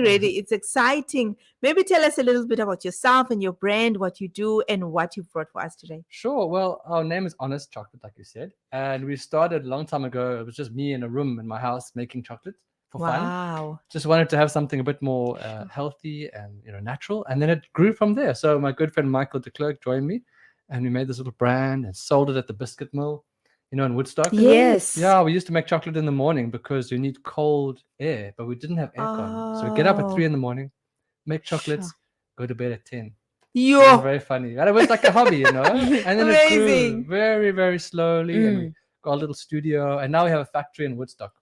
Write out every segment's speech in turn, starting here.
ready. It's exciting. Maybe tell us a little bit about yourself and your brand, what you do, and what you've brought for us today. Sure. Well, our name is Honest Chocolate, like you said, and we started a long time ago. It was just me in a room in my house making chocolate for fun. Wow. Just wanted to have something a bit more healthy and natural, and then it grew from there. So my good friend Michael de Klerk joined me, and we made this little brand and sold it at the biscuit mill, in Woodstock. Yes. Yeah, we used to make chocolate in the morning because you need cold air, but we didn't have aircon. So we get up at 3 in the morning, make chocolates, go to bed at 10. It was Yo. very funny. And it was like a hobby, And then it grew Amazing. very, very slowly. And we got a little studio. And now we have a factory in Woodstock.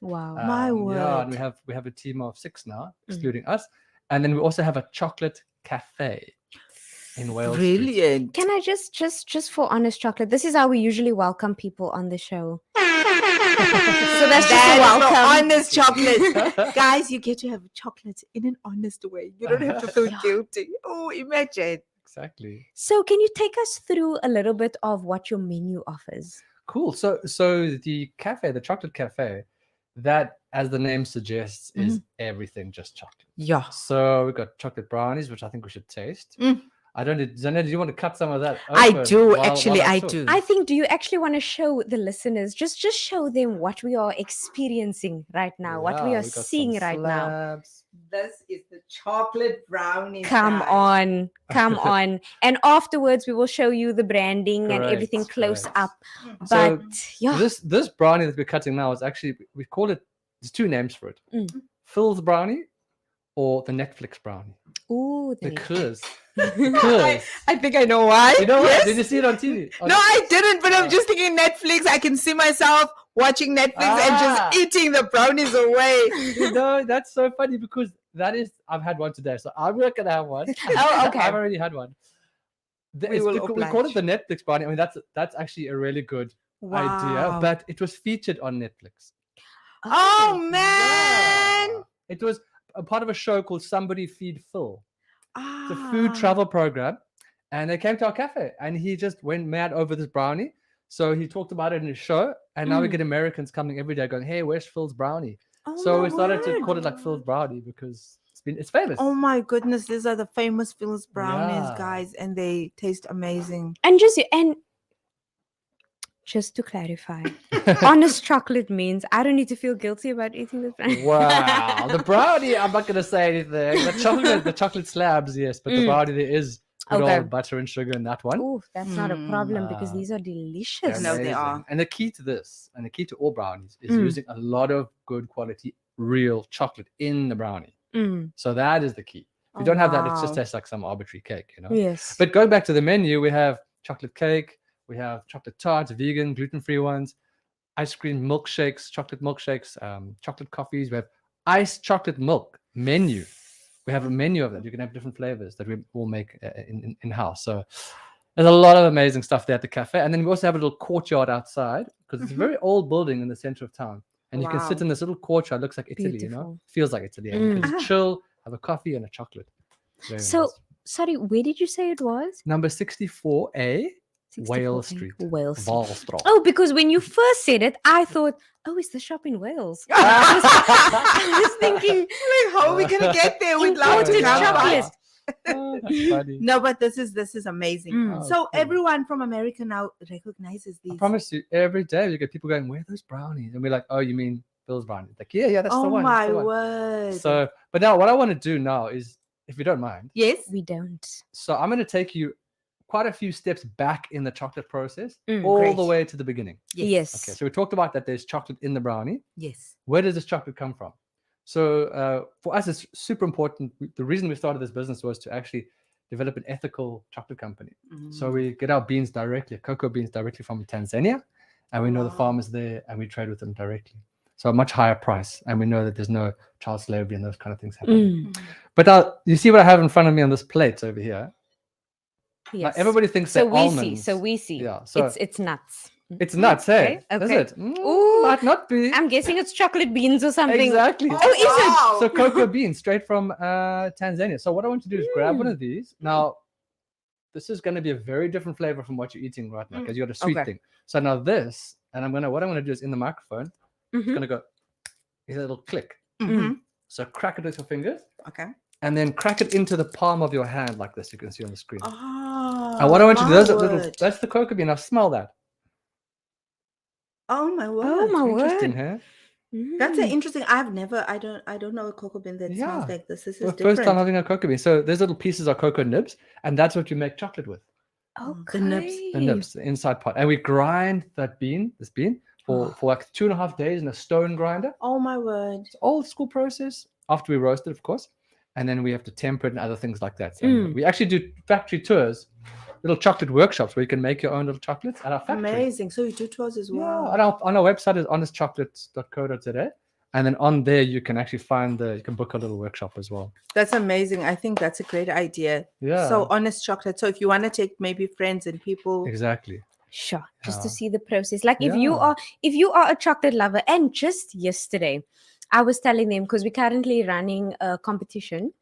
Wow. My Yeah, word. and we have a team of 6 now, excluding us. And then we also have a chocolate cafe in Wales Street. Brilliant. Can I just for Honest Chocolate? This is how we usually welcome people on the show. So that's just a That is welcome. for honest chocolate. Guys, you get to have chocolate in an honest way. You don't have to feel guilty. Oh, imagine. Exactly. So can you take us through a little bit of what your menu offers? Cool. So the cafe, the chocolate cafe, that, as the name suggests, is everything just chocolate. Yeah. So we've got chocolate brownies, which I think we should taste. I don't know, Zana, do you want to cut some of that I open do, while actually, I talk? do. I think, do you actually want to show the listeners, just show them what we are experiencing right now, what we Yeah, are we got some seeing right now. slabs. This is the chocolate brownie. Come on. And afterwards, we will show you the branding and everything close Correct. up. So But yeah, this brownie that we're cutting now is actually, we call it, there's 2 names for it. Phil's brownie or the Netflix brownie. ooh, Because I think I know why. you know what? Yes? Did you see it on TV? No, I didn't, but I'm just thinking Netflix. I can see myself watching Netflix and just eating the brownies away. That's so funny because I've had one today, so I'm not gonna have one. Oh, okay. I've already had one. We call it the Netflix brownie. I mean, that's actually a really good idea, but it was featured on Netflix. Oh, man. It was a part of a show called Somebody Feed Phil. It's a Ah. food travel program, and they came to our cafe, and he just went mad over this brownie. So he talked about it in his show, and now we get Americans coming every day going, "Hey, where's Phil's brownie?" Oh, So my we started to word. call it like Phil's brownie because it's famous. Oh my goodness, these are the famous Phil's brownies, Yeah. guys, and they taste amazing. and just to clarify, honest chocolate means I don't need to feel guilty about eating this brownie. Wow, the brownie, I'm not going to say anything. The chocolate slabs, yes, but the brownie, there is good old butter and sugar in that one. Oh, that's not a problem because these are They're delicious. No, they amazing. are. And the key to this, and the key to all brownies, is using a lot of good quality real chocolate in the brownie. So that is the key. If you don't have that, it just wow. tastes like some arbitrary cake, Yes. But going back to the menu, we have chocolate cake, we have chocolate tarts, vegan, gluten-free ones, ice cream milkshakes, chocolate coffees. We have iced chocolate milk menu. We have a menu of that. You can have different flavors that we all make in-house. So there's a lot of amazing stuff there at the cafe. And then we also have a little courtyard outside because it's a very old building in the center of town. And you can sit in this little courtyard. Looks like Italy, Beautiful. Feels like Italy. And you can chill, have a coffee and a chocolate. Very So, nice. sorry, where did you say it was? Number 64A, Wales 64A, Street. Wales Street. Walstraat. Oh, because when you first said it, I thought, oh, it's the shop in Wales. I was thinking, Like, how are we gonna get there? We'd love to Imported come, chocolate. but- That's funny. No, but this is amazing. Oh, So cool. everyone from America now recognizes these. I promise you, every day you get people going, "Where are those brownies?" And we're like, "Oh, you mean Bill's brownies?" Like, yeah, that's the Oh one. that's my the one." word. So, but now what I want to do now is, if you don't mind, yes. we don't. so I'm going to take you quite a few steps back in the chocolate process, Mm, all great. the way to the beginning. Yes. Okay, so we talked about that there's chocolate in the brownie. Yes. Where does this chocolate come from? So for us, it's super important. The reason we started this business was to actually develop an ethical chocolate company. So we get our beans directly, cocoa beans directly from Tanzania, and we know the farmers there, and we trade with them directly. So a much higher price, and we know that there's no child slavery and those kind of things happening. But you see what I have in front of me on this plate over here? Now, Yes. everybody thinks So they're we almonds. see. So we see. Yeah, so it's nuts. it's nuts, hey? Okay, Is okay. it? Ooh, Might not be. I'm guessing it's chocolate beans or something. Exactly. Oh, is it? Wow. So cocoa beans straight from Tanzania. So what I want to do is grab one of these. Now, this is going to be a very different flavor from what you're eating right now because you got a sweet thing. So now this, and what I'm going to do is in the microphone, it's going to go, here's a little click. Mm-hmm. So crack it with your fingers, Okay. and then crack it into the palm of your hand like this. You can see on the screen. Oh, And what I want you to do, those my are little. word. That's the cocoa bean. Now smell that. Oh my word. Oh my Interesting, word. huh? That's an Mm. interesting. I don't know a cocoa bean that smells Yeah. like this. This For is the first time different. having a cocoa bean. So there's little pieces of cocoa nibs, and that's what you make chocolate with. The nibs. The nibs, the inside part. And we grind this bean, for like 2.5 days in a stone grinder. Oh my word. It's old school process. After we roast it, of course. And then we have to temper it and other things like that. So we actually do factory tours, little chocolate workshops where you can make your own little chocolates at our factory. Amazing. So you do tours as well. Yeah, on our website is honestchocolates.co.za. And then on there you can actually you can book a little workshop as well. That's amazing. I think that's a great idea. Yeah. So honest chocolate. So if you want to take maybe friends and people. Exactly. Sure, just to Yeah. see the process. Like if you Yeah. are a chocolate lover, and just yesterday, I was telling them because we're currently running a competition,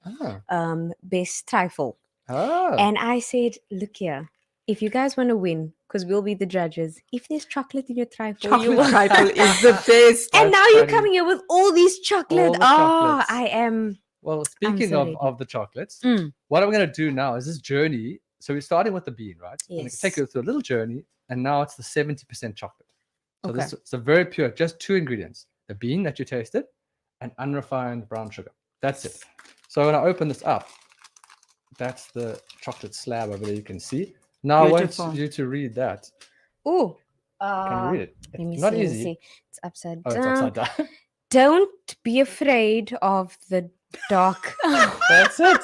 best trifle, and I said, look here, if you guys want to win, because we'll be the judges, if there's chocolate in your trifle, you Chocolate will. trifle is the best. And now That's you're funny. coming here with all these chocolate. the Oh, chocolates. I am. Well, speaking so of, ready. of the chocolates, Mm. what I'm going to do now is this journey. So we're starting with the bean, right? I'm going to Yes. take you through a little journey, and now it's the 70% chocolate. So Okay. this is a very pure, just 2 ingredients: the bean that you tasted, and unrefined brown sugar. That's it. So when I open this up, that's the chocolate slab over there. You can see. Now Beautiful. I want you to read that. Oh, Can you read it? let me It's not see. Let me easy. see. It's upside Oh, down. it's upside down. Don't be afraid of the dark. That's it.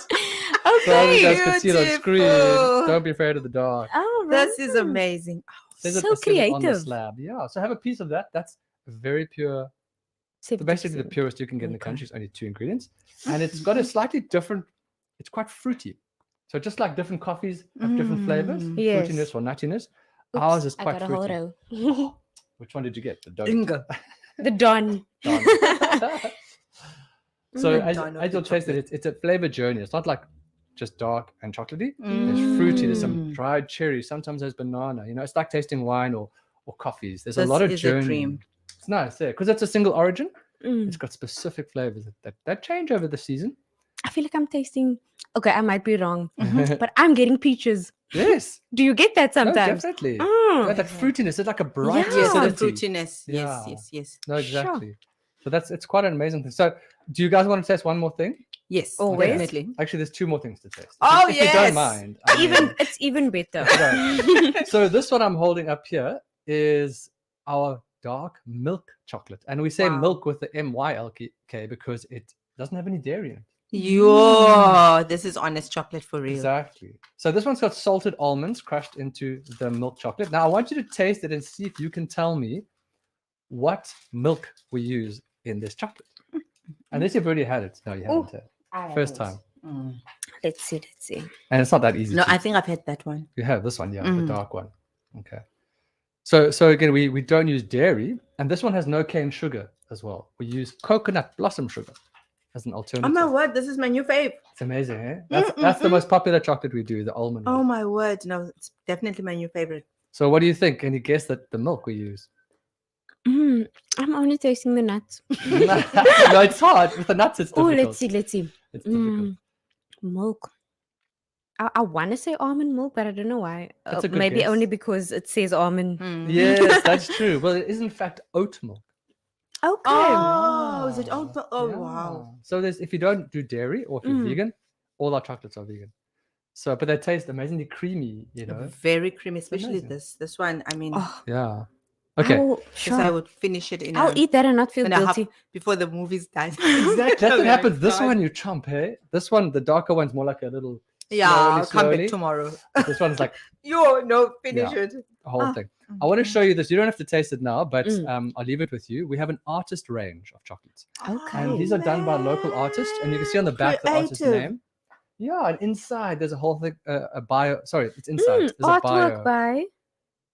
So you guys can see it on screen. Beautiful. Don't be afraid of the dark. Oh, This is amazing. Says So it on the creative. slab. Yeah. So have a piece of that. That's very pure. Basically, the 70%. purest you can get in the Okay. country. It's only 2 ingredients, and it's got a slightly different. It's quite fruity. So just like different coffees have different flavors, Yes. fruitiness or nuttiness. Oops, Ours is I quite got a fruity. Horo. Which one did you get? The donut. Inga. The Don. Donut. So The as dawn of you'll the taste it, chocolate. it's a flavor journey. It's not like just dark and chocolatey. There's fruity. There's some dried cherry. Sometimes there's banana. You know, it's like tasting wine or coffees. There's a This lot of is a journey. dream. It's nice, yeah, because it's a single origin. Mm. It's got specific flavors that change over the season. I feel like I'm tasting. Okay, I might be wrong, but I'm getting peaches. Yes, Do you get that no, sometimes? definitely. Mm. Yeah, that fruitiness. It's like a bright Yeah. Yes, the acidity. fruitiness. Yeah. Yes. No, Sure. exactly. So it's quite an amazing thing. So do you guys want to taste one more thing? Yes, Always. definitely. Actually, there's 2 more things to taste. Oh, if you yes. don't mind. I mean, It's even better. right. So this one I'm holding up here is our dark milk chocolate, and we say Wow. milk with the MYLK because it doesn't have any dairy in it. Yo, this is honest chocolate for real. Exactly. So this one's got salted almonds crushed into the milk chocolate. Now I want you to taste it and see if you can tell me what milk we use in this chocolate. Unless you've already had it. No, you haven't had it. First time. Let's see. And it's not that easy. No, to I think I've had that one. You have this one, yeah, the dark one. Okay. So again, we don't use dairy, and this one has no cane sugar as well. We use coconut blossom sugar as an Oh alternative. my word, this is my new fave. It's amazing, eh? That's the most popular chocolate we do, the almond. Oh one. my word, no, it's definitely my new favorite. So what do you think? Can you guess that the milk we use? I'm only tasting the nuts. No, it's hard. With the nuts, it's Oh, difficult. let's see. It's difficult. Milk. I want to say almond milk, but I don't know why. That's a good Maybe guess. only because it says almond. Yes, that's true. Well, it is in fact oat milk. Okay. Oh, is it oat milk? Oh, Yeah. wow. So if you don't do dairy or if you're vegan, all our chocolates are vegan. So, but they taste amazingly creamy, you know. Very creamy, especially amazing. this one. I mean, Oh, Yeah. I Okay. will, because sure. I would finish it in I'll eat that and not feel in a half guilty. before the movie's done. Exactly. That's what happens. This God. one you chomp, hey? This one, the darker one's more like a little Yeah, I'll come slowly. back tomorrow. This one's like Yo, no, finish Yeah. it. a whole Ah. thing. I want to show you this. You don't have to taste it now, but Mm. I'll leave it with you. We have an artist range of chocolates. Okay. And these are done by local artists, and you can see on the back the artist's Creative. name. Yeah, and inside there's a whole thing, a bio. Sorry, it's inside. There's a Artwork bio by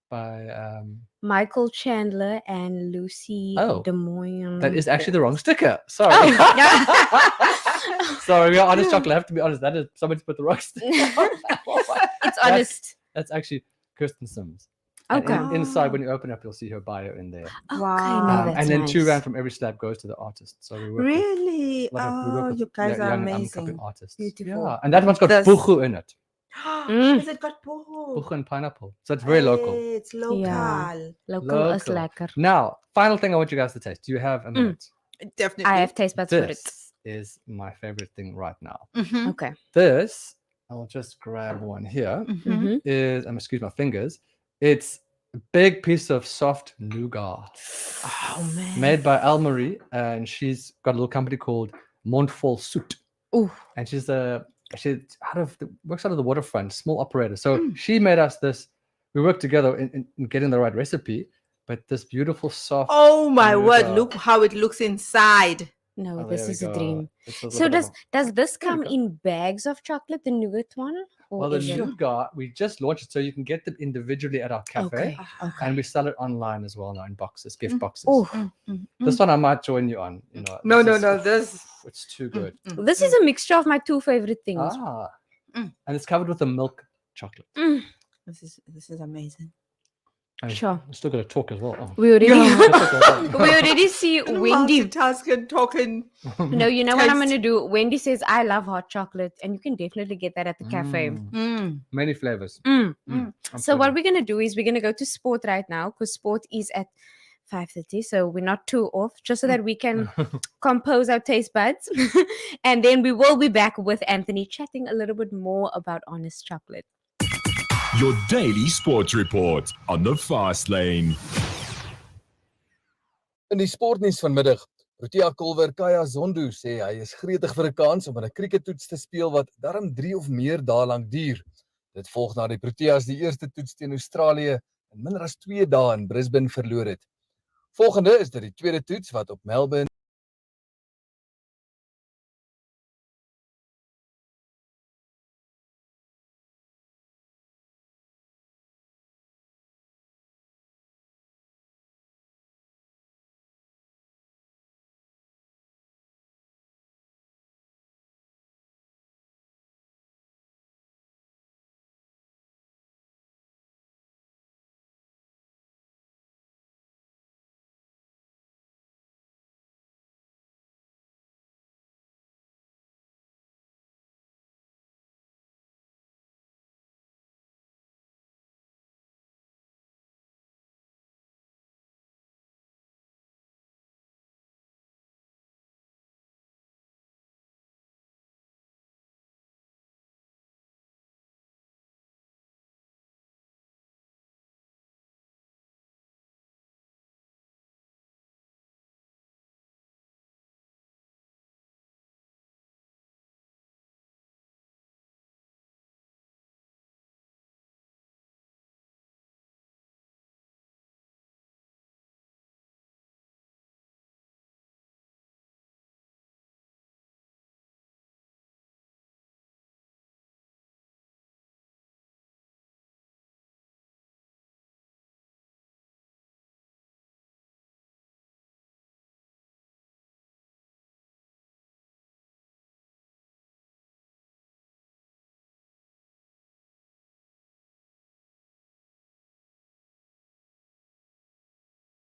by Michael Chandler and Lucy Oh, Des Moines. that is actually the wrong sticker. Sorry. Oh. Sorry, we are honest chocolate. I have to be honest. That is somebody's put the wrong sticker. on that one. It's honest. That's actually Kirsten Sims. And Okay. inside, when you open up, you'll see her bio in there. Okay, Wow. no, that's And then nice. 2 rand from every slab goes to the artist. So we work with Really? a lot of, we work with You guys are young amazing. upcoming artists. Beautiful. Yeah, and that one's got This- buchu in it. Is it got poho? Buchu and pineapple. So it's very local. It's local. Yeah. Local is lekker. Now, final thing I want you guys to taste. Do you have a minute? Definitely. I have taste buds for it. This is my favorite thing right now. Mhm. Okay. This, I'll just grab one here. Mhm. Is, I'm excuse my fingers. It's a big piece of soft nougat Oh man. made by Marie, and she's got a little company called Montfort Soot. Ooh. And she's works out of the waterfront, small operator. So she made us this. We worked together in getting the right recipe, but this beautiful soft. Oh my word! nougat. Look how it looks inside. No, Oh, this there we is a go. dream. It's a So little bit does this There we come go. in bags of chocolate, the nougat one? Or well, the is it- nougat, we just launched it, so you can get them individually at our cafe. Okay. Okay. And we sell it online as well now in boxes, gift boxes. Oh, This one I might join you on. You know, No, this no, is- no. This. It's too good. this is a mixture of my two favorite things. Ah, and it's covered with a milk chocolate. This is amazing. And Sure. I'm still going to talk as well. Oh. We already Yeah. we already see Wendy. Multitasking, talking. No, you know what I'm Taste. gonna do? Wendy says I love hot chocolate, and you can definitely get that at the cafe. Many flavors. Mm. I'm So what telling we're gonna do is we're gonna go to sport right now because sport is at 5:30, so we're not too off, just so that we can compose our taste buds, and then we will be back with Anthony chatting a little bit more about honest chocolate. Your daily sports report on the fast lane. In die sportnuus vanmiddag, Protea kolwer Kaya Zondo sê hy is gretig vir 'n kans om in 'n kriekettoets te speel wat darm 3 of meer dae lank duur. Dit volg na die Proteas die eerste toets teen Australië in minder as 2 dae in Brisbane verloor het. Volgende is dit die tweede toets wat op Melbourne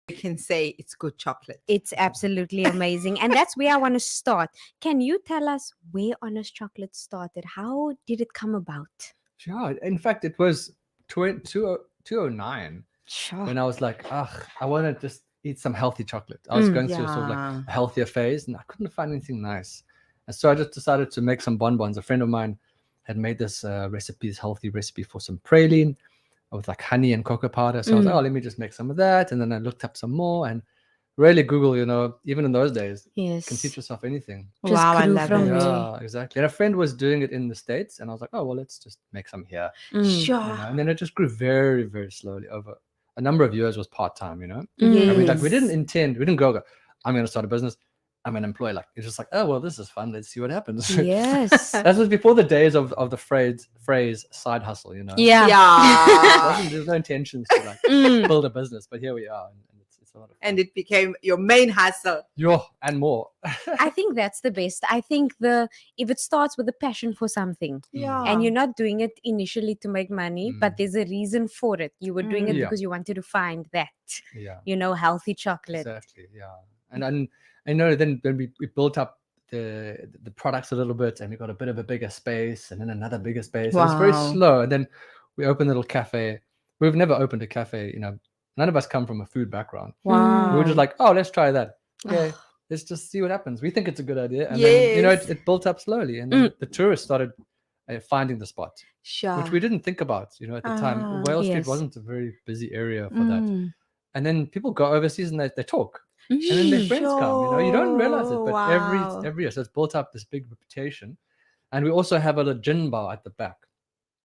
We can say it's good chocolate. It's absolutely amazing, and that's where I want to start. Can you tell us where honest chocolate started? How did it come about? Yeah, in fact, it was 2009 Sure. when I was like, I want to just eat some healthy chocolate. I was going through sort of like Yeah. a healthier phase, and I couldn't find anything nice. And so I just decided to make some bonbons. A friend of mine had made this healthy recipe for some praline with like honey and cocoa powder. So I was like, let me just make some of that. And then I looked up some more, and really Google, even in those days, Yes. can teach yourself anything. Just Wow, I grew love from it. there. Yeah, exactly. And a friend was doing it in the States, and I was like, oh, well, let's just make some here. Sure. And then it just grew very, very slowly over a number of years. Was part-time, Mm. And we didn't go, I'm going to start a business, I'm an employee. Like, it's just like, oh, well, this is fun, let's see what happens. Yes. That was before the days of the phrase side hustle, Yeah. Yeah. There's no intentions to like build a business, but here we are, and it's a lot of fun. And it became your main hustle. And more. I think that's the best. I think if it starts with a passion for something, Yeah. and you're not doing it initially to make money, but there's a reason for it. You were doing it Yeah. because you wanted to find that, Yeah. healthy chocolate. Exactly. Yeah. And I know then when we built up the products a little bit, and we got a bit of a bigger space, and then another bigger space. It was very Wow. slow. And then we opened a little cafe. We've never opened a cafe. None of us come from a food background. Wow. We were just like, oh, let's try that. Okay, let's just see what happens. We think it's a good idea, and Yes. then it built up slowly, and then the tourists started finding the spot, Sure. which we didn't think about. At the time, Wales Street Yes. wasn't a very busy area for that. And then people go overseas and they talk. And then their friends come, you don't realize it, but Wow. every year, so it's built up this big reputation. And we also have a little gin bar at the back.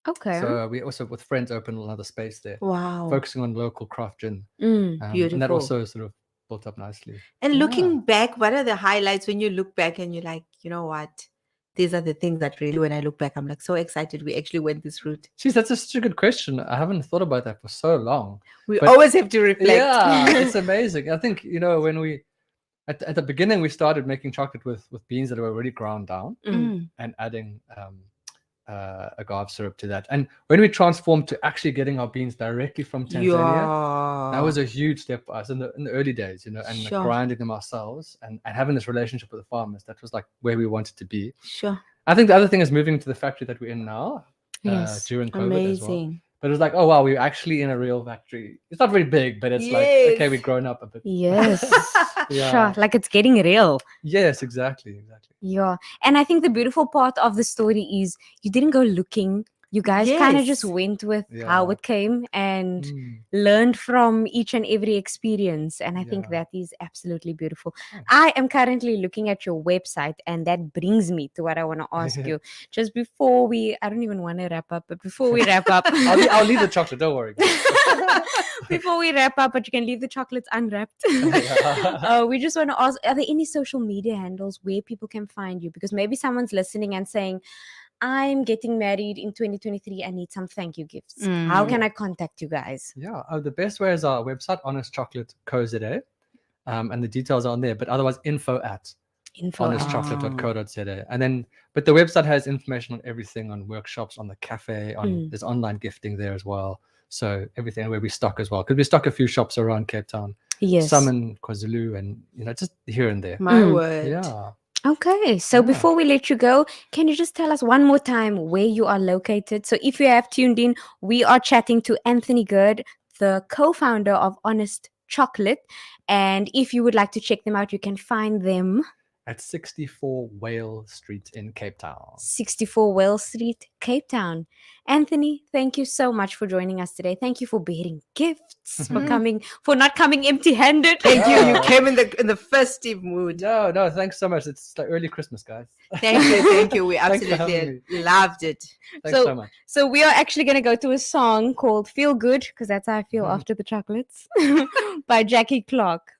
Okay. So we also, with friends, open another space there, Wow. focusing on local craft gin. And that Beautiful. also sort of built up nicely. And looking back, what are the highlights when you look back and you're like, you know what? These are the things that really, when I look back, I'm like so excited we actually went this route. Geez, that's such a good question. I haven't thought about that for so long. We But- always have to reflect. Yeah, it's amazing. I think, when we, at the beginning, we started making chocolate with beans that were already ground down and adding agave syrup to that. And when we transformed to actually getting our beans directly from Tanzania, that was a huge step for us in the early days, and Sure. grinding them ourselves and having this relationship with the farmers. That was like where we wanted to be. Sure. I think the other thing is moving to the factory that we're in now Yes. during COVID as well. Amazing. But it was like, oh wow, we're actually in a real factory. It's not very big, but it's like, okay, Yes. we've grown up a bit. Yes. Yeah. Sure. Like it's getting real. Yes, exactly. Yeah. And I think the beautiful part of the story is you didn't go looking. You guys kind of just Yes. went with how Yeah. it came and Mm. learned from each and every experience. And I think Yeah. that is absolutely beautiful. Thanks. I am currently looking at your website, and that brings me to what I want to ask you. Just before I don't even want to wrap up, but before we wrap up, I'll leave the chocolate. Don't worry. before we wrap up, but you can leave the chocolates unwrapped. Yeah. We just want to ask, are there any social media handles where people can find you? Because maybe someone's listening and saying, I'm getting married in 2023. I need some thank you gifts. How can I contact you guys? Yeah. The best way is our website, Honest Chocolate Co.za. And the details are on there. But otherwise, honestchocolate.co.za. And then, but the website has information on everything, on workshops, on the cafe, there's online gifting there as well. So everything where we stock as well, because we stock a few shops around Cape Town, Yes. some in KwaZulu, and just here and there. My word. Yeah. Okay, so before we let you go, can you just tell us one more time where you are located? So if you have tuned in, we are chatting to Anthony Gird, the co-founder of Honest Chocolate. And if you would like to check them out, you can find them At 64 Whale Street in Cape Town. 64 Wells Street, Cape Town. Anthony, thank you so much for joining us today. Thank you for bearing gifts, for not coming empty-handed. Thank you. You came in the festive mood. No, thanks so much. It's like early Christmas, guys. Thank you. We Thanks for absolutely having loved it. Thanks so much. So we are actually going to go to a song called Feel Good, because that's how I feel after the chocolates, by Jackie Clark.